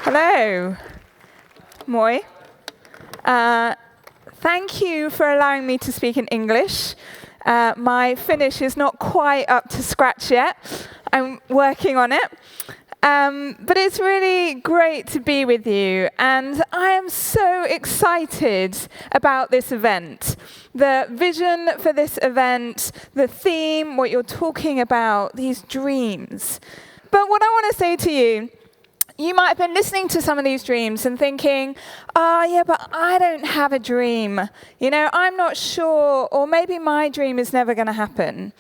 Hello. Moi. Thank you for allowing me to speak in English. My Finnish is not quite up to scratch yet. I'm working on it. But it's really great to be with you, and I am so excited about this event. The vision for this event, the theme, what you're talking about, these dreams. But what I want to say to you, you might have been listening to some of these dreams and thinking, yeah, but I don't have a dream. You know, I'm not sure, or maybe my dream is never going to happen.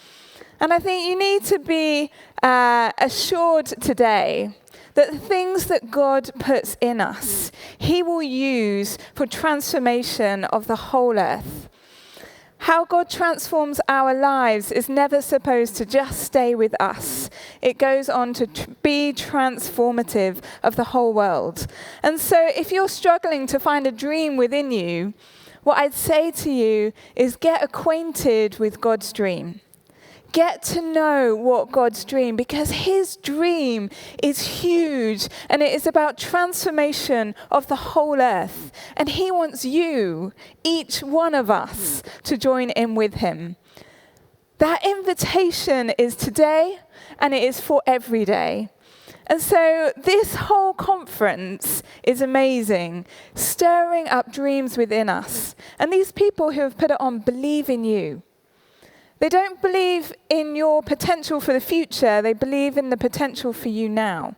And I think you need to be assured today that the things that God puts in us, He will use for transformation of the whole earth. How God transforms our lives is never supposed to just stay with us. It goes on to be transformative of the whole world. And so if you're struggling to find a dream within you, what I'd say to you is get acquainted with God's dream. Get to know what God's dream, because His dream is huge and it is about transformation of the whole earth. And He wants you, each one of us, to join in with Him. That invitation is today and it is for every day. And so this whole conference is amazing, stirring up dreams within us. And these people who have put it on believe in you. They don't believe in your potential for the future, they believe in the potential for you now.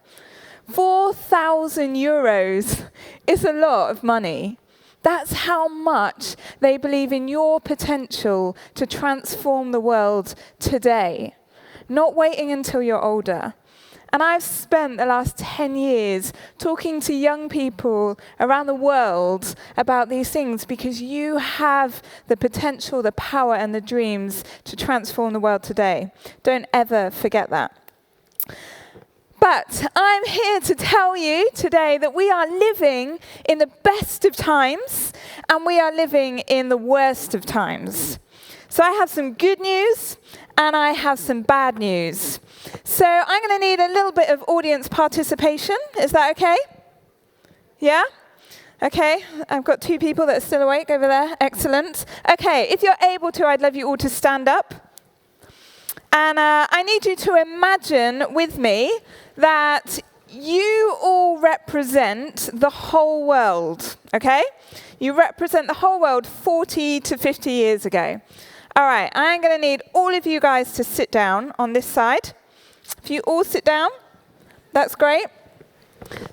4,000 euros is a lot of money. That's how much they believe in your potential to transform the world today, not waiting until you're older. And I've spent the last 10 years talking to young people around the world about these things because you have the potential, the power, and the dreams to transform the world today. Don't ever forget that. But I'm here to tell you today that we are living in the best of times and we are living in the worst of times. So I have some good news and I have some bad news. So I'm going to need a little bit of audience participation. Is that okay? Yeah? Okay. I've got 2 people that are still awake over there. Excellent. Okay. If you're able to, I'd love you all to stand up. And I need you to imagine with me that you all represent the whole world. Okay? You represent the whole world 40 to 50 years ago. All right. I'm going to need all of you guys to sit down on this side. If you all sit down, that's great.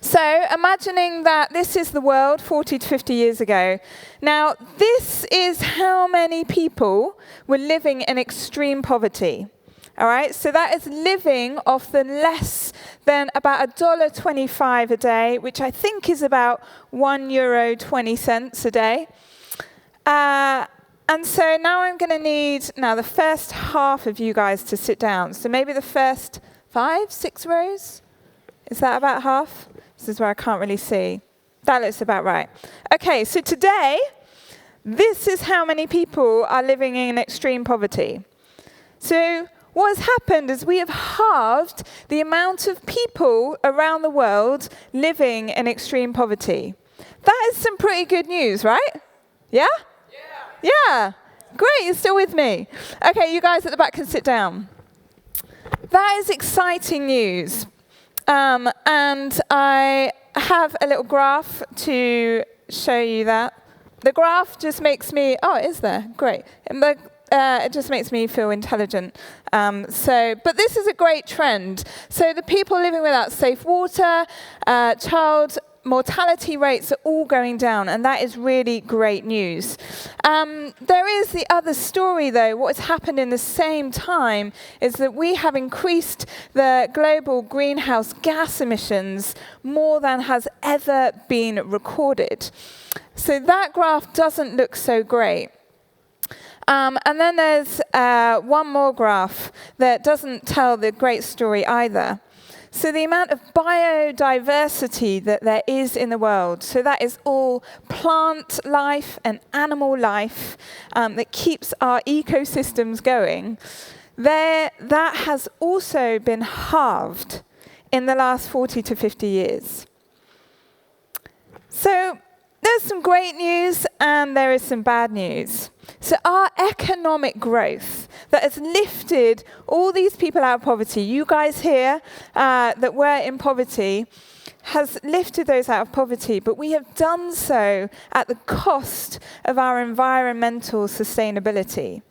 So imagining that this is the world 40 to 50 years ago. Now, this is how many people were living in extreme poverty. All right, so that is living off the less than about $1.25 a day, which I think is about €1.20 a day. And so now I'm going to need the first half of you guys to sit down. So maybe the first 5, 6 rows? Is that about half? This is where I can't really see. That looks about right. Okay, so today, this is how many people are living in extreme poverty. So what has happened is we have halved the amount of people around the world living in extreme poverty. That is some pretty good news, right? Yeah? Yeah. Great, you're still with me. Okay, you guys at the back can sit down. That is exciting news. And I have a little graph to show you that. The graph just makes me, it is there, great. It just makes me feel intelligent. But this is a great trend. So the people living without safe water, child mortality rates are all going down, and that is really great news. There is the other story, though. What has happened in the same time is that we have increased the global greenhouse gas emissions more than has ever been recorded. So that graph doesn't look so great. And then there's one more graph that doesn't tell the great story either. So the amount of biodiversity that there is in the world, so that is all plant life and animal life that keeps our ecosystems going, that has also been halved in the last 40 to 50 years. So there's some great news and there is some bad news. So our economic growth that has lifted all these people out of poverty, you guys here that were in poverty, has lifted those out of poverty, but we have done so at the cost of our environmental sustainability.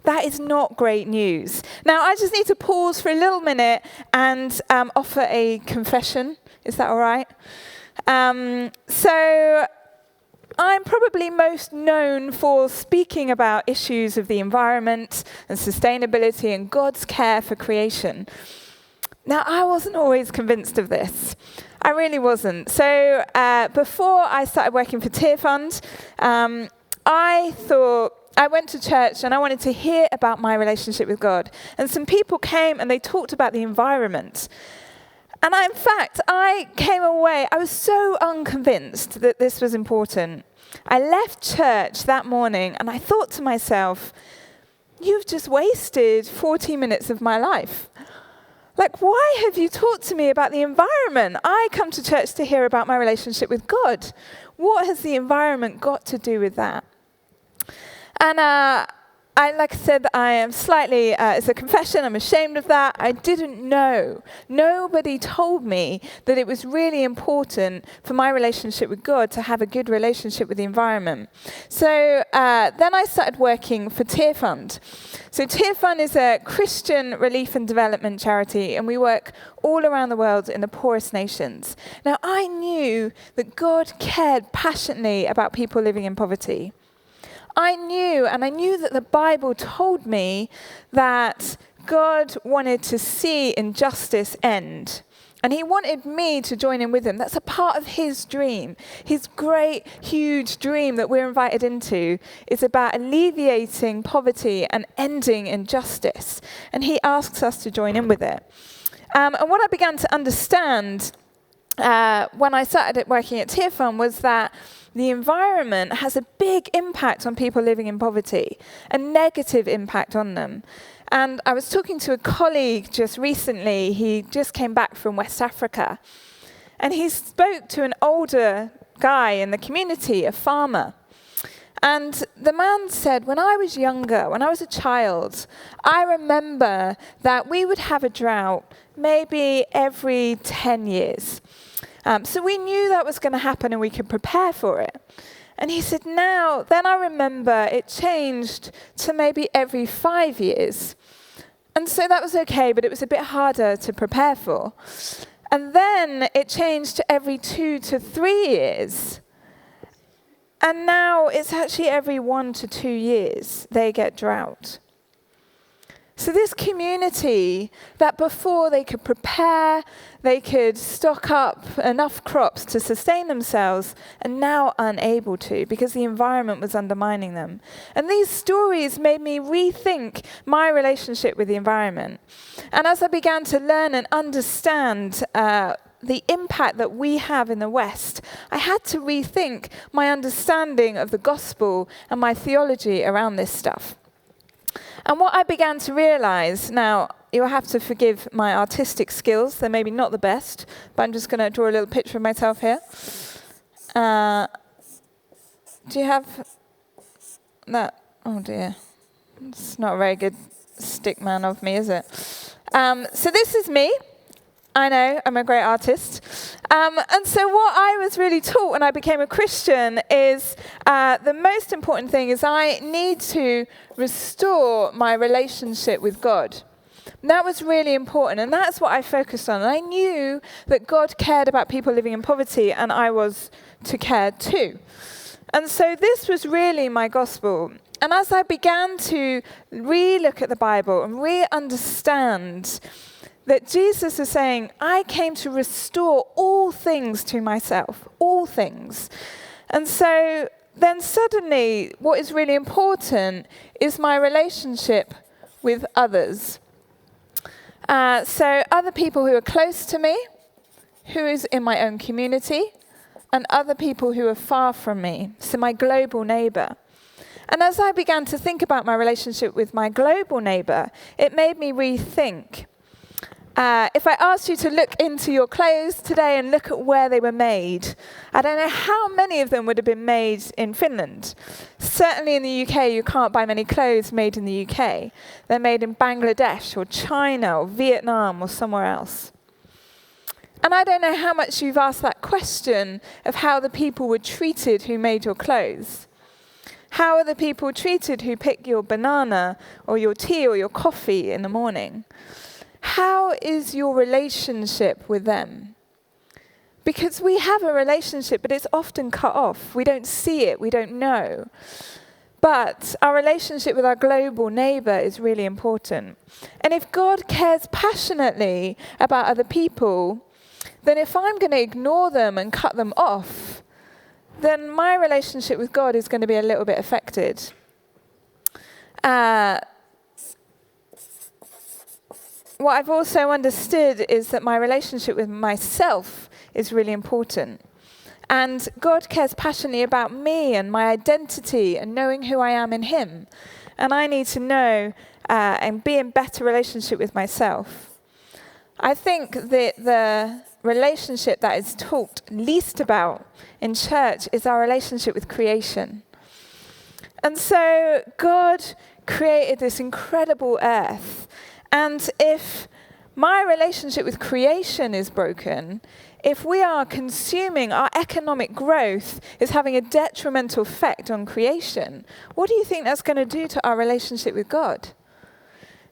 That is not great news. Now, I just need to pause for a little minute and offer a confession. Is that all right? So I'm probably most known for speaking about issues of the environment and sustainability and God's care for creation. Now, I wasn't always convinced of this. I really wasn't. So before I started working for Tear Fund, I thought, I went to church and I wanted to hear about my relationship with God. And some people came and they talked about the environment. And in fact, I came away, I was so unconvinced that this was important. I left church that morning and I thought to myself, you've just wasted 40 minutes of my life. Like, why have you talked to me about the environment? I come to church to hear about my relationship with God. What has the environment got to do with that? And like I said, I am slightly, it's a confession, I'm ashamed of that. I didn't know. Nobody told me that it was really important for my relationship with God to have a good relationship with the environment. So then I started working for Tear Fund. So Tear Fund is a Christian relief and development charity, and we work all around the world in the poorest nations. Now, I knew that God cared passionately about people living in poverty. I knew that the Bible told me that God wanted to see injustice end. And he wanted me to join in with him. That's a part of his dream. His great, huge dream that we're invited into is about alleviating poverty and ending injustice. And he asks us to join in with it. And what I began to understand when I started working at Tear Fund was that the environment has a big impact on people living in poverty, a negative impact on them. And I was talking to a colleague just recently. He just came back from West Africa. And he spoke to an older guy in the community, a farmer. And the man said, when I was younger, when I was a child, I remember that we would have a drought maybe every 10 years. So we knew that was going to happen and we could prepare for it. And he said, then I remember it changed to maybe every 5 years. And so that was okay, but it was a bit harder to prepare for. And then it changed to every 2 to 3 years. And now it's actually every 1 to 2 years they get drought. So this community that before they could prepare, they could stock up enough crops to sustain themselves, are now unable to because the environment was undermining them. And these stories made me rethink my relationship with the environment. And as I began to learn and understand the impact that we have in the West, I had to rethink my understanding of the gospel and my theology around this stuff. And what I began to realize, now you'll have to forgive my artistic skills, they're maybe not the best, but I'm just going to draw a little picture of myself here. Do you have that? Oh dear, it's not a very good stick man of me, is it? So this is me. I know, I'm a great artist. And so what I was really taught when I became a Christian is the most important thing is I need to restore my relationship with God. And that was really important, and that's what I focused on. And I knew that God cared about people living in poverty, and I was to care too. And so this was really my gospel. And as I began to re-look at the Bible and re-understand that Jesus is saying, I came to restore all things to myself, all things. And so then suddenly what is really important is my relationship with others. So other people who are close to me, who is in my own community, and other people who are far from me, so my global neighbor. And as I began to think about my relationship with my global neighbor, it made me rethink. If I asked you to look into your clothes today and look at where they were made, I don't know how many of them would have been made in Finland. Certainly in the UK, you can't buy many clothes made in the UK. They're made in Bangladesh or China or Vietnam or somewhere else. And I don't know how much you've asked that question of how the people were treated who made your clothes. How are the people treated who pick your banana or your tea or your coffee in the morning? How is your relationship with them? Because we have a relationship, but it's often cut off. We don't see it, we don't know. But our relationship with our global neighbour is really important. And if God cares passionately about other people, then if I'm going to ignore them and cut them off, then my relationship with God is going to be a little bit affected. What I've also understood is that my relationship with myself is really important. And God cares passionately about me and my identity and knowing who I am in Him. And I need to know and be in better relationship with myself. I think that the relationship that is talked least about in church is our relationship with creation. And so God created this incredible earth. And if my relationship with creation is broken, if we are consuming, our economic growth is having a detrimental effect on creation, what do you think that's going to do to our relationship with God?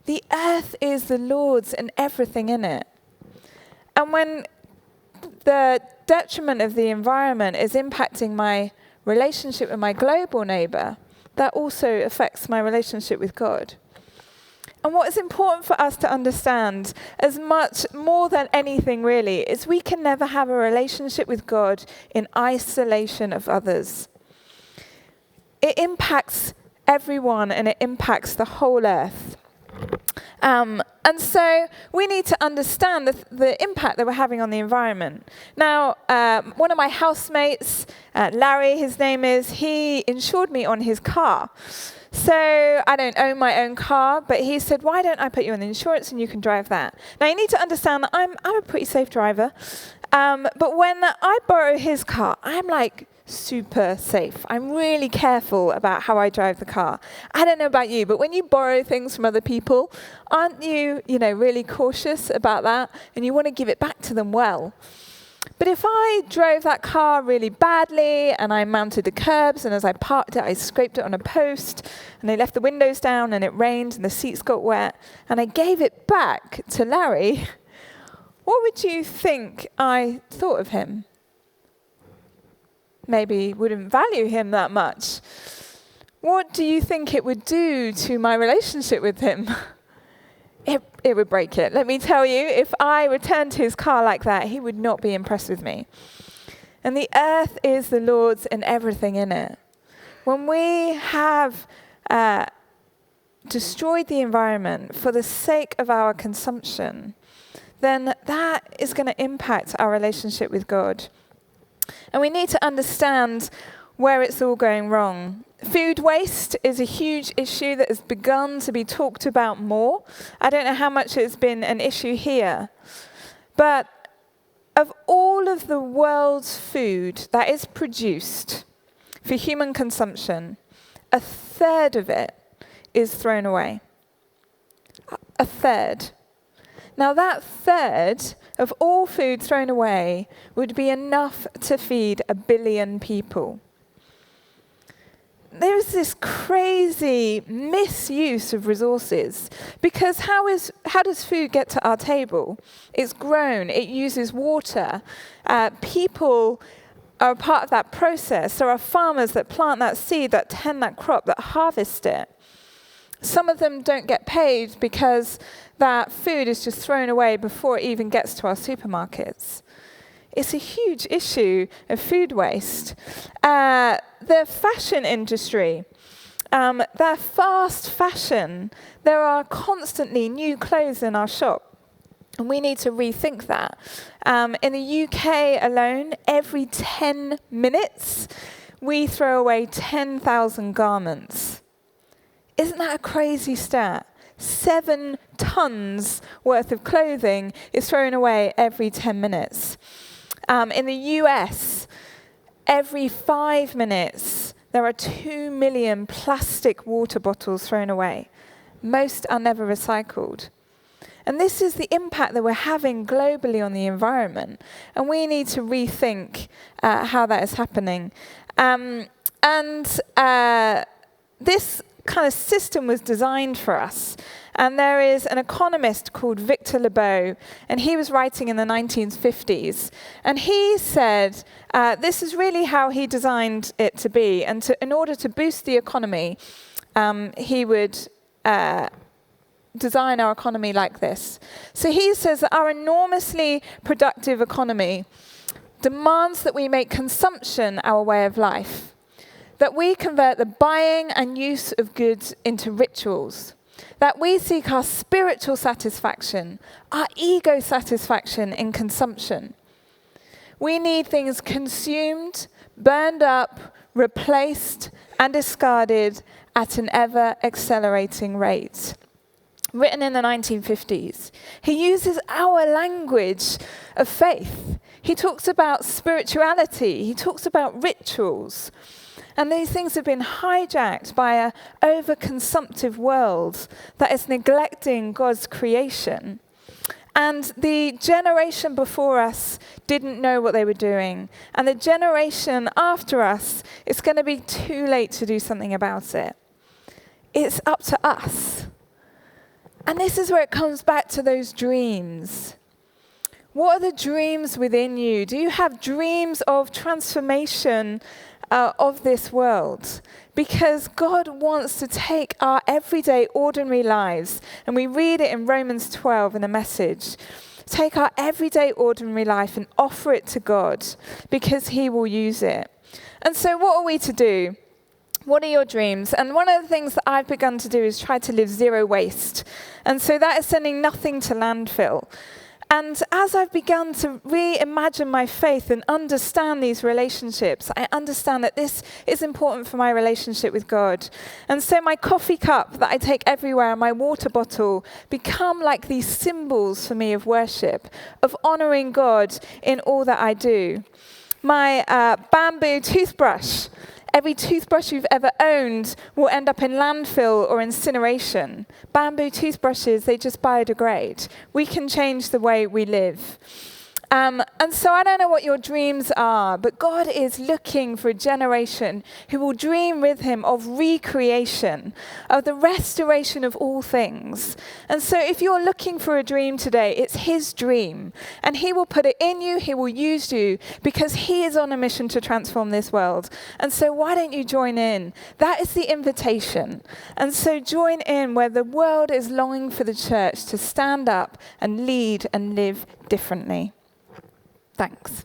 The earth is the Lord's and everything in it. And when the detriment of the environment is impacting my relationship with my global neighbour, that also affects my relationship with God. And what is important for us to understand, as much more than anything really, is we can never have a relationship with God in isolation of others. It impacts everyone and it impacts the whole earth. And so we need to understand the impact that we're having on the environment. Now, one of my housemates, Larry, his name is, he insured me on his car. So I don't own my own car, but he said, why don't I put you on the insurance and you can drive that? Now, you need to understand that I'm a pretty safe driver. But when I borrow his car, I'm like super safe. I'm really careful about how I drive the car. I don't know about you, but when you borrow things from other people, aren't you, really cautious about that? And you want to give it back to them well. But if I drove that car really badly and I mounted the curbs and as I parked it, I scraped it on a post and I left the windows down and it rained and the seats got wet and I gave it back to Larry, what would you think I thought of him? Maybe wouldn't value him that much. What do you think it would do to my relationship with him? It would break it. Let me tell you, if I returned to his car like that, he would not be impressed with me. And the earth is the Lord's and everything in it. When we have destroyed the environment for the sake of our consumption, then that is going to impact our relationship with God. And we need to understand where it's all going wrong. Food waste is a huge issue that has begun to be talked about more. I don't know how much it's been an issue here. But of all of the world's food that is produced for human consumption, a third of it is thrown away. A third. Now that third of all food thrown away would be enough to feed 1 billion people. There's this crazy misuse of resources because how does food get to our table? It's grown, it uses water. People are a part of that process. There are farmers that plant that seed, that tend that crop, that harvest it. Some of them don't get paid because that food is just thrown away before it even gets to our supermarkets. It's a huge issue of food waste. The fashion industry, that fast fashion, there are constantly new clothes in our shop. And we need to rethink that. In the UK alone, every 10 minutes, we throw away 10,000 garments. Isn't that a crazy stat? 7 tons worth of clothing is thrown away every 10 minutes. In the US, every 5 minutes, there are 2 million plastic water bottles thrown away. Most are never recycled. And this is the impact that we're having globally on the environment. And we need to rethink how that is happening. This kind of system was designed for us. And there is an economist called Victor Lebow, and he was writing in the 1950s. And he said this is really how he designed it to be. And in order to boost the economy, he would design our economy like this. So he says that our enormously productive economy demands that we make consumption our way of life, that we convert the buying and use of goods into rituals, that we seek our spiritual satisfaction, our ego satisfaction in consumption. We need things consumed, burned up, replaced, and discarded at an ever-accelerating rate. Written in the 1950s. He uses our language of faith. He talks about spirituality. He talks about rituals. And these things have been hijacked by an overconsumptive world that is neglecting God's creation. And the generation before us didn't know what they were doing. And the generation after us, it's going to be too late to do something about it. It's up to us. And this is where it comes back to those dreams. What are the dreams within you? Do you have dreams of transformation of this world? Because God wants to take our everyday, ordinary lives, and we read it in Romans 12 in the Message. Take our everyday, ordinary life and offer it to God, because he will use it. And so what are we to do? What are your dreams? And one of the things that I've begun to do is try to live zero waste. And so that is sending nothing to landfill. And as I've begun to reimagine my faith and understand these relationships, I understand that this is important for my relationship with God. And so my coffee cup that I take everywhere and my water bottle become like these symbols for me of worship, of honoring God in all that I do. My bamboo toothbrush. Every toothbrush you've ever owned will end up in landfill or incineration. Bamboo toothbrushes, they just biodegrade. We can change the way we live. And so I don't know what your dreams are, but God is looking for a generation who will dream with him of recreation, of the restoration of all things. And so if you're looking for a dream today, it's his dream. And he will put it in you, he will use you, because he is on a mission to transform this world. And so why don't you join in? That is the invitation. And so join in where the world is longing for the church to stand up and lead and live differently. Thanks.